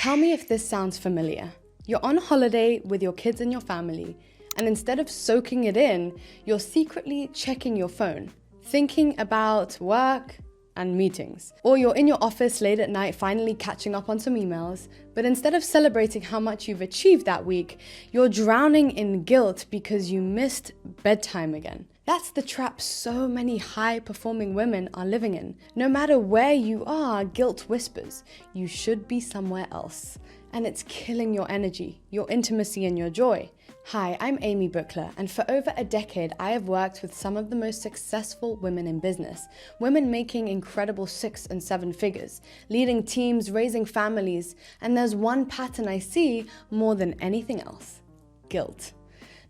Tell me if this sounds familiar. You're on holiday with your kids and your family, and instead of soaking it in, you're secretly checking your phone, thinking about work and meetings. Or you're in your office late at night finally catching up on some emails, but instead of celebrating how much you've achieved that week, you're drowning in guilt because you missed bedtime again. That's the trap so many high-performing women are living in. No matter where you are, guilt whispers, you should be somewhere else. And it's killing your energy, your intimacy, and your joy. Hi, I'm Amy Buchler, and for over a decade, I have worked with some of the most successful women in business. Women making incredible 6 and 7 figures, leading teams, raising families, and there's one pattern I see more than anything else: guilt.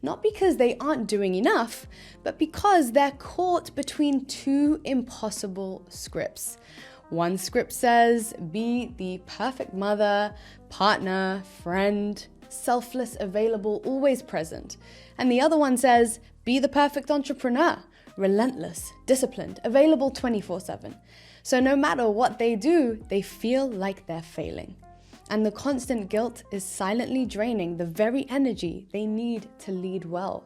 Not because they aren't doing enough, but because they're caught between two impossible scripts. One script says, be the perfect mother, partner, friend, selfless, available, always present. And the other one says, be the perfect entrepreneur, relentless, disciplined, available 24/7. So no matter what they do, they feel like they're failing. And the constant guilt is silently draining the very energy they need to lead well.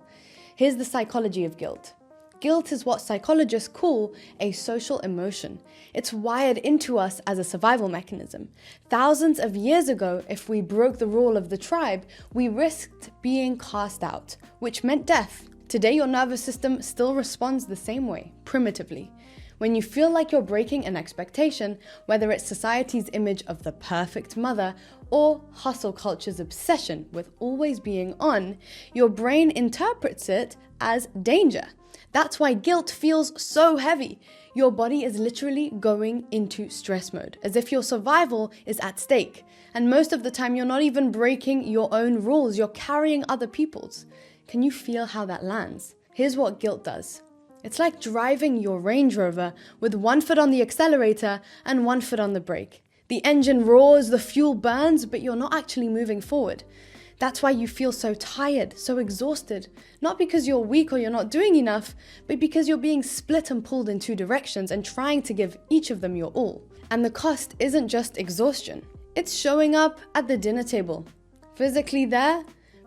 Here's the psychology of guilt. Guilt is what psychologists call a social emotion. It's wired into us as a survival mechanism. Thousands of years ago, if we broke the rule of the tribe, we risked being cast out, which meant death. Today, your nervous system still responds the same way, primitively. When you feel like you're breaking an expectation, whether it's society's image of the perfect mother or hustle culture's obsession with always being on, your brain interprets it as danger. That's why guilt feels so heavy. Your body is literally going into stress mode, as if your survival is at stake. And most of the time, you're not even breaking your own rules, you're carrying other people's. Can you feel how that lands? Here's what guilt does. It's like driving your Range Rover with one foot on the accelerator and one foot on the brake. The engine roars, the fuel burns, but you're not actually moving forward. That's why you feel so tired, so exhausted. Not because you're weak or you're not doing enough, but because you're being split and pulled in two directions and trying to give each of them your all. And the cost isn't just exhaustion. It's showing up at the dinner table. Physically there,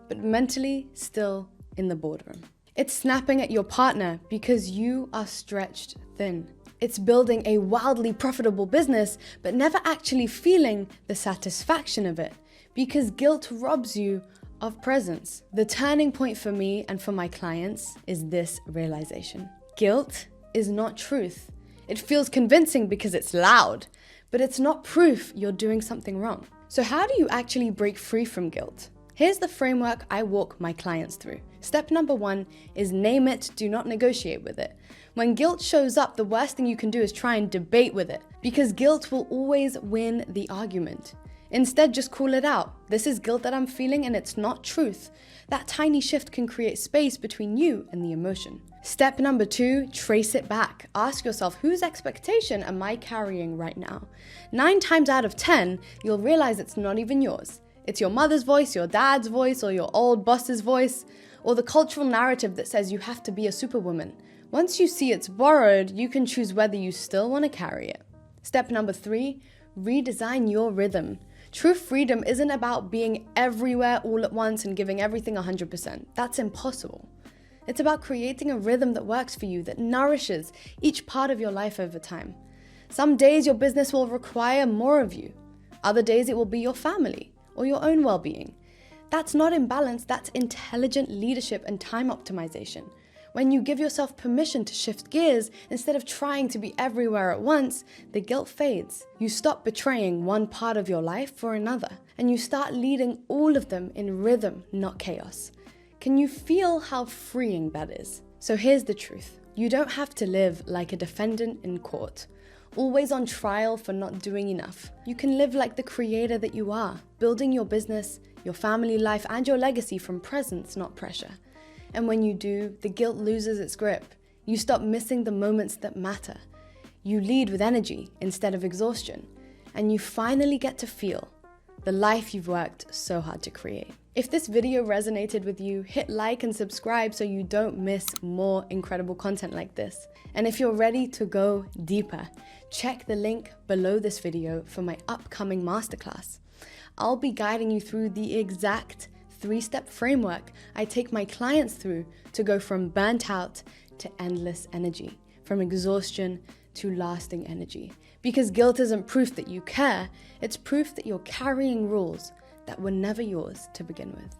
but mentally still in the boardroom. It's snapping at your partner because you are stretched thin. It's building a wildly profitable business, but never actually feeling the satisfaction of it because guilt robs you of presence. The turning point for me and for my clients is this realization. Guilt is not truth. It feels convincing because it's loud, but it's not proof you're doing something wrong. So how do you actually break free from guilt? Here's the framework I walk my clients through. Step number 1 is name it, do not negotiate with it. When guilt shows up, the worst thing you can do is try and debate with it, because guilt will always win the argument. Instead, just call it out. This is guilt that I'm feeling and it's not truth. That tiny shift can create space between you and the emotion. Step number 2, trace it back. Ask yourself, whose expectation am I carrying right now? 9 times out of 10, you'll realize it's not even yours. It's your mother's voice, your dad's voice, or your old boss's voice, or the cultural narrative that says you have to be a superwoman. Once you see it's borrowed, you can choose whether you still want to carry it. Step number 3, redesign your rhythm. True freedom isn't about being everywhere all at once and giving everything 100%. That's impossible. It's about creating a rhythm that works for you, that nourishes each part of your life over time. Some days your business will require more of you. Other days it will be your family or your own well-being. That's not imbalance, that's intelligent leadership and time optimization. When you give yourself permission to shift gears instead of trying to be everywhere at once, the guilt fades. You stop betraying one part of your life for another, and you start leading all of them in rhythm, not chaos. Can you feel how freeing that is? So here's the truth. You don't have to live like a defendant in court, always on trial for not doing enough. You can live like the creator that you are, building your business, your family life, and your legacy from presence, not pressure. And when you do, the guilt loses its grip. You stop missing the moments that matter. You lead with energy instead of exhaustion. And you finally get to feel the life you've worked so hard to create. If this video resonated with you, hit like and subscribe so you don't miss more incredible content like this. And if you're ready to go deeper, check the link below this video for my upcoming masterclass. I'll be guiding you through the exact 3-step framework I take my clients through to go from burnt out to endless energy, from exhaustion to lasting energy. Because guilt isn't proof that you care, it's proof that you're carrying rules that were never yours to begin with.